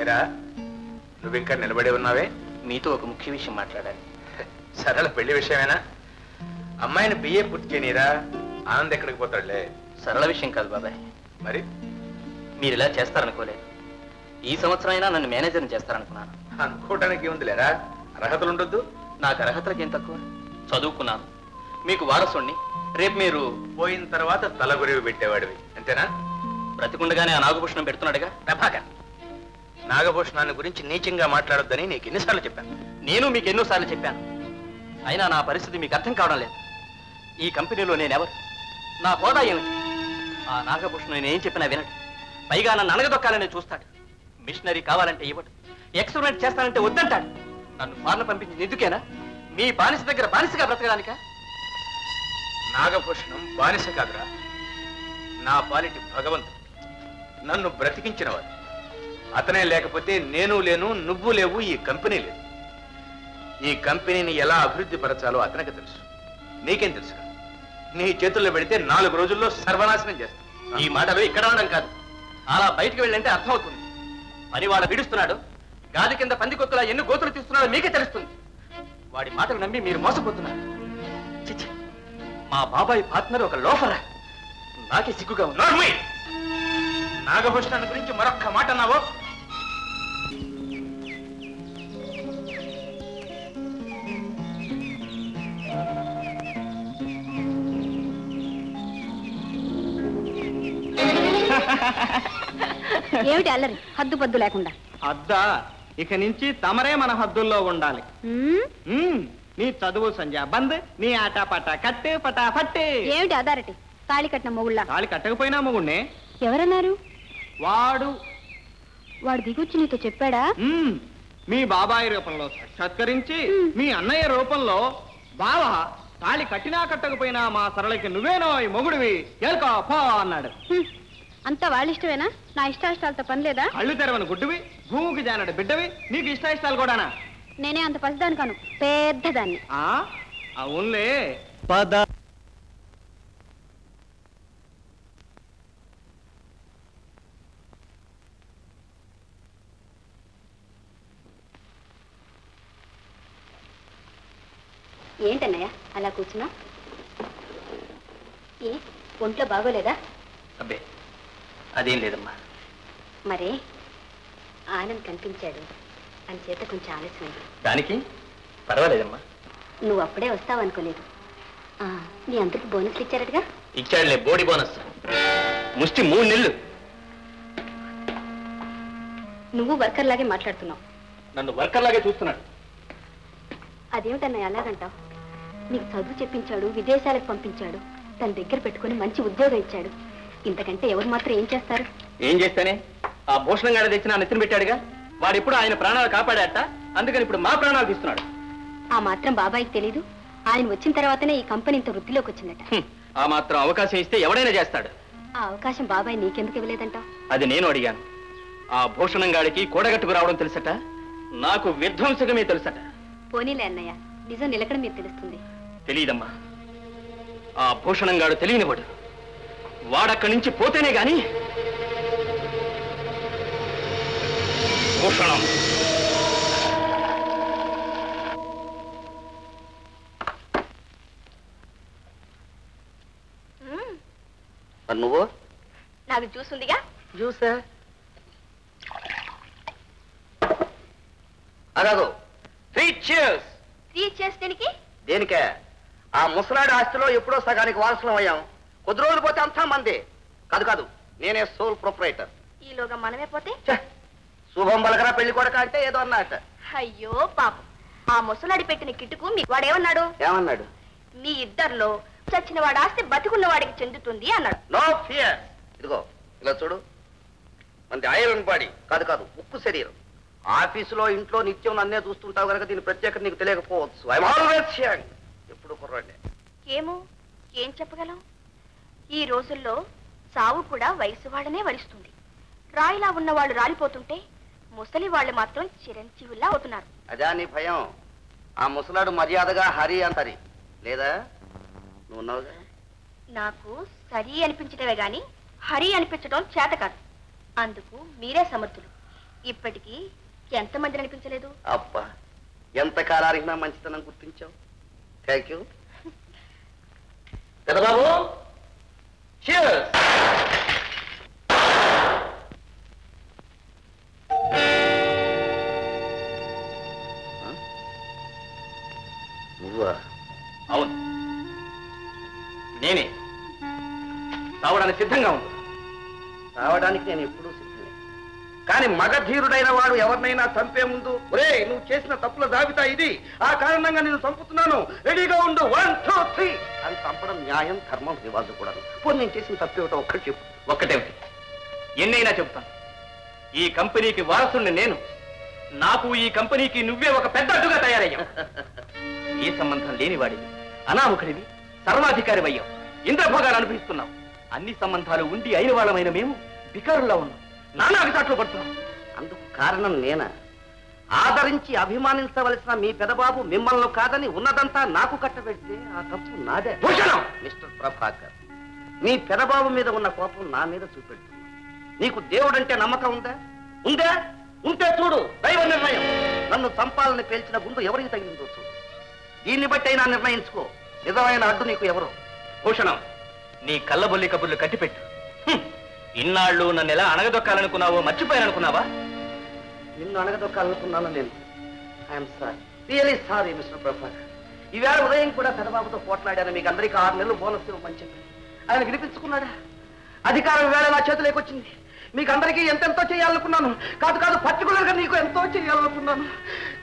ఏరా నువ్వు ఇంకా నిలబడి ఉన్నావే? మీతో ఒక ముఖ్య విషయం మాట్లాడాలి. సరళ పెళ్లి విషయమేనా? అమ్మాయిని బిఏ పూర్తి చేయనీరా, ఆనంద్ ఎక్కడికి పోతాడులే. సరళ విషయం కాదు బాబాయ్. మరి మీరు ఇలా చేస్తారనుకోలేదు. ఈ సంవత్సరం అయినా నన్ను మేనేజర్ని చేస్తారనుకున్నాను. అనుకోవడానికి ఏముంది లేరా, అర్హతలు ఉండొద్దు. నాకు అర్హతలకు ఏం తక్కువ? చదువుకున్నాను, మీకు వారసుణ్ణి. రేపు మీరు పోయిన తర్వాత తలగురివి పెట్టేవాడివి అంతేనా? బ్రతికుండగానే ఆ నాగభూషణం పెడుతున్నాడుగా. ప్రభాకర్, నాగభూషణాన్ని గురించి నీచంగా మాట్లాడొద్దని నీకు ఎన్నిసార్లు చెప్పాను? నేను మీకు ఎన్నోసార్లు చెప్పాను. అయినా నా పరిస్థితి మీకు అర్థం కావడం లేదు. ఈ కంపెనీలో నేనెవరు, నా హోదా ఏమిటి? ఆ నాగభూషణం నేను ఏం చెప్పినా వినడు. పైగా నన్ను అనగదొక్కాలని చూస్తాడు. మిషనరీ కావాలంటే ఇవ్వడు, ఎక్స్పెరిమెంట్ చేస్తానంటే వద్దంటాడు. నన్ను ఫారెన్ పంపించింది ఎందుకేనా? మీ బానిస దగ్గర బానిసగా బ్రతకడానికా? నాగభూషణం బానిస కాదురా, నా పాలిటి భగవంతుడు, నన్ను బ్రతికించినవాడు. అతనే లేకపోతే నేను లేను, నువ్వు లేవు, ఈ కంపెనీ లేదు. ఈ కంపెనీని ఎలా అభివృద్ధి పరచాలో అతనికి తెలుసు. నీకేం తెలుసు? నీ చేతుల్లో పెడితే 4 రోజుల్లో సర్వనాశనం చేస్తాను. ఈ మాటలు ఇక్కడ ఉండడం కాదు, అలా బయటికి వెళ్ళంటే అర్థమవుతుంది. పని వాడు విడుస్తున్నాడు, గాలి కింద పందికొత్తులా ఎన్ని గోతులు తీస్తున్నాడో మీకే తెలుస్తుంది. వాడి మాటలు నమ్మి మీరు మోసపోతున్నారు. చిచ్చి, మా బాబాయ్ పార్ట్నర్ ఒక లోఫరా. నాకే సిగ్గుగా ఉంది. నాగభూషణాన్ని గురించి మరొక్క మాట అన్నావో ఏమిటి అల్లరి హద్దు పద్దు లేకుండా? అద్దా, ఇక నుంచి తమరే మన హద్దుల్లో ఉండాలి. నీ చదువు సంధ్య బంద్, నీ ఆటాపాట కట్టు పటా ఫట్టు. ఏమిటి అదారటి తాళి కట్టిన మొగుళ్ళ? తాళి కట్టకపోయినా మొగుణ్ణే. ఎవరన్నారు? వాడు దిగొచ్చి నీతో చెప్పాడా? మీ బాబాయి రూపంలో సాక్షాత్కరించి మీ అన్నయ్య రూపంలో బావా తాళి కట్టినా కట్టకపోయినా మా సరళకి నువ్వేనో ఈ మొగుడివి ఎల్కో పో అన్నాడు. అంతా వాళ్ళ ఇష్టమేనా? నా ఇష్టాయిష్టాలతో పని లేదా? కళ్ళు తెరవని గుడ్డువి, భూమికి జానడు బిడ్డవి, నీకు ఇష్టాయిష్టాలు కూడానా? నేనే అంత పసిదాని కాను, పెద్దదాన్ని. అవునులే. పద ఏంటన్నయ్య అలా కూర్చున్నా? ఏ ఒంట్లో బాగోలేదా? అబ్బే అదేం లేదమ్మా. మరే ఆనంద్ కనిపించాడు అని చేత కొంచెం ఆలస్యమైంది. దానికి పర్వాలేదమ్మా. నువ్వు అప్పుడే వస్తావనుకోలేదు. నీ అందరికి బోనస్లు ఇచ్చారటగా? ఇచ్చాడులే, బోడి బోనస్. ముష్టి 3 నెలలు. నువ్వు వర్కర్ లాగే మాట్లాడుతున్నావు. నన్ను వర్కర్ లాగే చూస్తున్నాడు. అదేమిటన్నయ్య అలాగంటావు? నీకు చదువు చెప్పించాడు, విదేశాలకు పంపించాడు, తన దగ్గర పెట్టుకుని మంచి ఉద్యోగం ఇచ్చాడు. ఇంతకంటే ఎవరు మాత్రం ఏం చేస్తారు? ఏం చేస్తానే? ఆ భూషణం గారి తెచ్చి నా నెత్తిన పెట్టాడుగా. వాడు ఇప్పుడు ఆయన ప్రాణాలు కాపాడాట, అందుకని ఇప్పుడు మా ప్రాణాలు తీస్తున్నాడు. ఆ మాత్రం బాబాయికి తెలీదు? ఆయన వచ్చిన తర్వాతనే ఈ కంపెనీ ఇంత వృద్ధిలోకి వచ్చిందట. ఆ మాత్రం అవకాశం ఇస్తే ఎవడైనా చేస్తాడు. ఆ అవకాశం బాబాయ్ నీకెందుకు ఇవ్వలేదంటావు? అది నేను అడిగాను. ఆ భూషణం గాడికి కూడగట్టుకు రావడం తెలుసట, నాకు విధ్వంసకమే తెలుసట. పోనీలే అన్నయ్య, నిజం నిలకడ మీరు తెలుస్తుంది. తెలియదమ్మా. ఆ భూషణం గాడు తెలియనివాడు. వాడక్కడి నుంచి పోతేనే గాని. భూషణం నువ్వు నాకు జ్యూస్ ఉందిగా. జ్యూసా? అదాగో 3 cheers. 3 cheers దేనికి? దేనికే? ఆ ముసలాడి ఆస్తిలో ఎప్పుడో సగానికి వారసులం అయ్యాం. కొద్ది రోజులు పోతే అంతా మంది. కాదు, నేనే సోల్ ప్రొపరైటర్. ఈలోగా మనమే పోతే? శుభం బలకరా పెళ్లి కొడక అంటే ఏదో అన్నట్ట. అయ్యో పాపం, ఆ ముసలాడి పెట్టిన కిటుకు మీ వాడేమన్నాడు? ఏమన్నాడు? మీ ఇద్దరిలో చచ్చిన వాడు ఆస్తి బతుకున్న వాడికి చెందుతుంది అన్నాడు. No fear. ఇదిగో ఇలా చూడు, మనది ఐరన్ బాడీ కాదు, ఉక్కు శరీరం. ఆఫీసులో ఇంట్లో నిత్యం నన్నే చూస్తుంటావు కనుక దీని ప్రత్యేకత నీకు తెలియకపోవచ్చు. I'm always young. ఎప్పుడు కుర్రాడే. ఏమో, ఏం చెప్పగలం? ఈ రోజుల్లో సావు కూడా వయసు వాళ్ళనే వరిస్తుంది. రాయిలా ఉన్న వాళ్ళు రాలిపోతుంటే ముసలి వాళ్ళు మాత్రం చిరంజీవుల్లా అవుతున్నారు. అదా నీ భయం? ఆ ముసలాడు మర్యాదగా హరి అంటారి లేదా? నువ్వు ఉన్నావుగా. నాకు సరి అనిపించటమే గాని హరి అనిపించడం చేత కాదు. అందుకు మీరే సమర్థులు. ఇప్పటికీ ఎంతమంది అనిపించలేదు? అబ్బా, ఎంత కాలారినా మంచితనం గుర్తించావు. థ్యాంక్ యూ పెద్దబాబు. నువ్వా? అవును, నేనే. రావడానికి సిద్ధంగా ఉంది. రావడానికి నేను ఎప్పుడూ సిద్ధమే. కానీ మగధీరుడైన వాడు ఎవరినైనా చంపే ముందు, ఒరే నువ్వు చేసిన తప్పుల జాబితా ఇది, ఆ కారణంగా నేను చంపుతున్నాను, రెడీగా ఉండు, 1 2 3 అని చంపడం న్యాయం, ధర్మం, రివాజు కూడా. పోనీ నేను చేసిన తప్పేమిటో ఒక్కటి చెప్పు. ఒక్కటేమిటి, ఎన్నైనా చెబుతాను. ఈ కంపెనీకి వారసుని నేను. నాకు ఈ కంపెనీకి నువ్వే ఒక పెద్ద అడ్డుగా తయారయ్యావు. ఏ సంబంధం లేనివాడివి, అనాముఖుడివి, సర్వాధికారి అయ్యావు, ఇంద్రభోగాలు అనుభవిస్తున్నావు. అన్ని సంబంధాలు ఉండి అయిన వాళ్ళమైన మేము బికారుల్లో ఉన్నాం, నానా అవిసాట్లు పడుతున్నాం. అందుకు కారణం నేనా? ఆదరించి అభిమానించవలసిన మీ పెదబాబు మిమ్మల్ని కాదని ఉన్నదంతా నాకు కట్టబెడితే ఆ తప్పు నాదే. మిస్టర్ ప్రభాకర్, మీ పెదబాబు మీద ఉన్న కోపం నా మీద చూపెడుతుంది. నీకు దేవుడంటే నమ్మకం ఉందా? ఉందా? ఉంటే చూడు, దైవ నిర్ణయం. నన్ను చంపాలని పేల్చిన గుండు ఎవరికి తగిలిందో చూడు. దీన్ని బట్టి అయినా నిర్ణయించుకో, నిజమైన అడ్డు నీకు ఎవరు. భూషణం, నీ కళ్ళబొల్లి కబుర్లు కట్టిపెట్టు. ఇన్నాళ్ళు నన్ను ఎలా అణగదొక్కాలనుకున్నావో మర్చిపోయాననుకున్నావా? నిన్ను అణగదొక్కాలనుకున్నాను నేను. I'm sorry, really sorry mister Prabhakar. ఈవేళ ఉదయం కూడా పెదబాబుతో పోట్లాడాను. మీకు అందరికీ 6 నెలలు బోనస్ ఇవ్వమని చెప్పి ఆయన వినిపించుకున్నాడా? అధికారం వేళ నా చేతిలోకి వచ్చింది. మీకు అందరికీ ఎంతెంతో చేయాలనుకున్నాను. కాదు, పర్టికులర్గా నీకు ఎంతో చేయాలనుకున్నాను.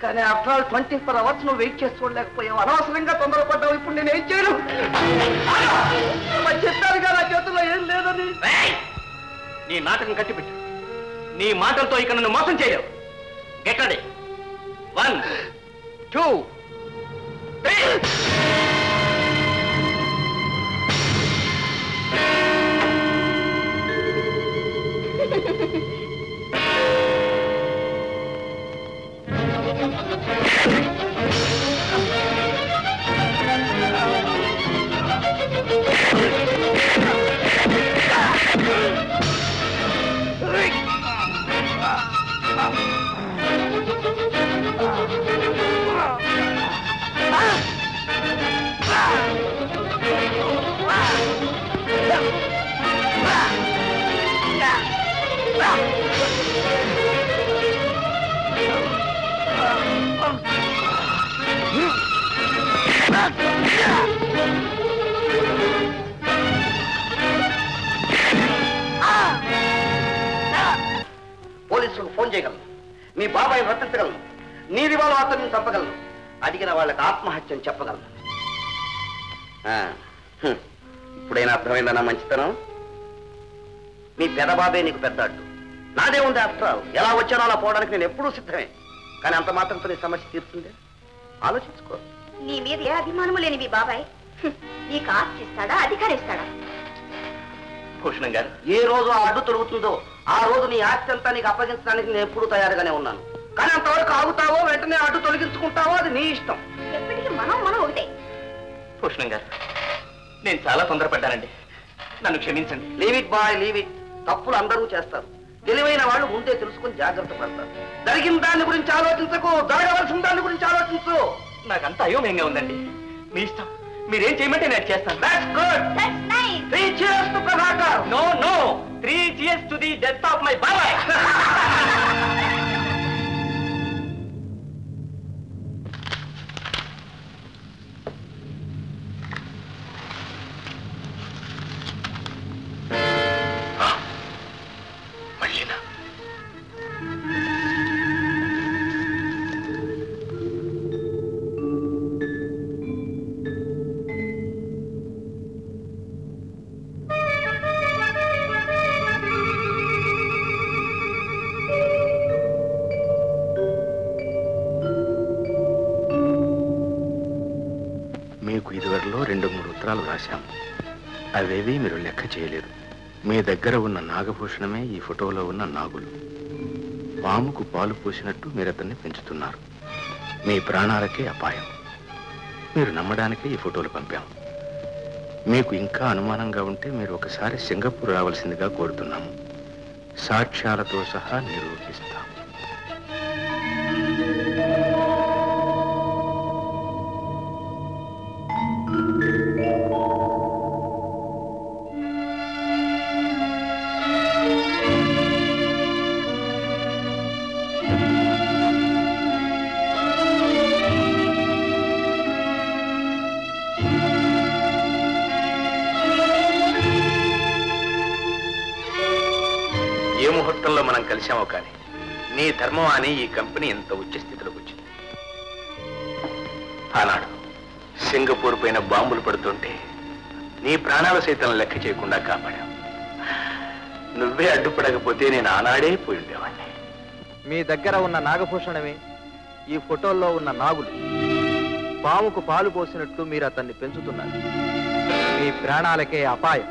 కానీ ఆఫ్టర్ ఆల్ 24 hours నువ్వు వెయిట్ చేసి చూడలేకపోయావు. అనవసరంగా తొందరపడ్డావు. ఇప్పుడు నేనేం చేయను? చెప్పాను కదా, చేతుల్లో ఏం లేదని. నీ నాటకం కట్టిపెట్టు. నీ మాటలతో ఇక నన్ను మోసం చేయలేవు. Get ready. 1 2 3. పోలీసులకు ఫోన్ చేయగలను, మీ బాబాయ్ రప్పించగలను, నీ రివాల్వర్ అతన్ని చంపగలను, అడిగిన వాళ్ళకి ఆత్మహత్యని చెప్పగలను. ఇప్పుడైనా అర్థమైందన్నా మంచితనం? మీ పెదబాబే నీకు పెద్ద అడ్డు, నాదే ఉంది. ఆఫ్టర్ ఆల్ ఎలా వచ్చానో అలా పోవడానికి నేను ఎప్పుడూ సిద్ధమే. కానీ అంత మాత్రంతో నీ సమస్య తీరుతుందే? ఆలోచించుకో. నీ మీద ఏ అభిమానము లేని మీ బాబాయ్ నీకు ఆస్తి ఇస్తాడా, అధికారం ఇస్తాడా? భూషణం గారు, ఏ రోజు ఆ అడ్డు తొలుగుతుందో ఆ రోజు నీ ఆస్తి అంతా నీకు అప్పగించడానికి నేను ఎప్పుడూ తయారుగానే ఉన్నాను. కానీ అంతవరకు ఆగుతావో వెంటనే అడ్డు తొలగించుకుంటావో అది నీ ఇష్టం. ఎప్పటికీ మనం ఒకటే. భూషణం గారు, నేను చాలా తొందరపడ్డానండి, నన్ను క్షమించండి. Leave it boy, leave it. తప్పులు అందరూ చేస్తారు. తెలివైన వాళ్ళు ముందే తెలుసుకుని జాగ్రత్త పడతారు. జరిగిన దాని గురించి ఆలోచించకు, జరగవలసిన దాని గురించి ఆలోచించు. నాకంతా అయోమయంగా ఉందండి. మీ ఇష్టం, మీరేం చేయమంటే నేను చేస్తాను. That's good. That's nice. 3 cheers to Prabhakar. No, 3 cheers to the death of my బాబాయ్. మీకు ఇదివరలో 2-3 ఉత్తరాలు రాశాము. అవేవి మీరు లెక్క చేయలేదు. మీ దగ్గర ఉన్న నాగభూషణమే ఈ ఫోటోలో ఉన్న నాగులు. పాముకు పాలు పోసినట్టు మీరు అతన్ని పెంచుతున్నారు. మీ ప్రాణాలకే అపాయం. మీరు నమ్మడానికే ఈ ఫోటోలు పంపాము. మీకు ఇంకా అనుమానంగా ఉంటే మీరు ఒకసారి సింగపూర్ రావాల్సిందిగా కోరుతున్నాము. సాక్ష్యాలతో సహా నిరూపిస్తాం. ఏ ముహూర్తంలో మనం కలిశామో కానీ నీ ధర్మం అని ఈ కంపెనీ ఇంత ఉచ్చ స్థితిలోకి వచ్చింది. ఆనాడు సింగపూర్ పైన బాంబులు పడుతుంటే నీ ప్రాణాలు సైతం లెక్క చేయకుండా కాపాడావు. నువ్వే అడ్డుపడకపోతే నేను ఆనాడే పోయి ఉండేవాడిని. మీ దగ్గర ఉన్న నాగభూషణమే ఈ ఫోటోల్లో ఉన్న నాగులు. పాముకు పాలు పోసినట్టు మీరు అతన్ని పెంచుతున్నారు. మీ ప్రాణాలకే అపాయం.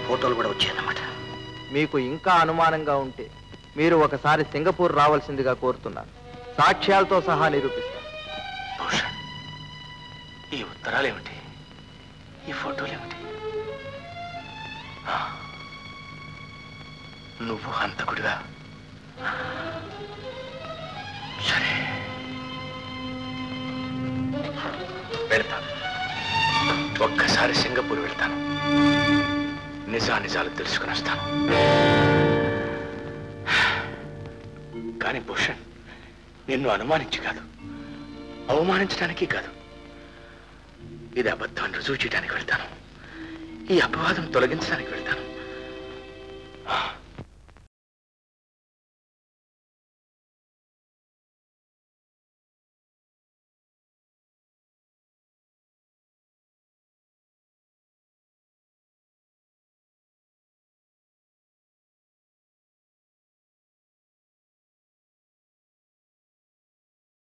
ఫోటోలు కూడా వచ్చాయన్నమాట. మీకు ఇంకా అనుమానంగా ఉంటే మీరు ఒకసారి సింగపూర్ రావాల్సిందిగా కోరుతున్నాను. సాక్ష్యాలతో సహా నిరూపిస్తాను. భూషణ్, ఈ ఉత్తరాలేమిటి? ఈ ఫోటోలేమిటి? నువ్వు హంతకుడిగా? సరే, వెళ్తాను. ఒక్కసారి సింగపూర్ వెళ్తాను. నిజాలు తెలుసుకుని వస్తాను. కానీ భూషణ్, నిన్ను అనుమానించి కాదు, అవమానించడానికి కాదు, ఇది అబద్ధాన్ని రుజువు చేయడానికి వెళ్తాను. ఈ అపవాదం తొలగించడానికి వెళ్తాను.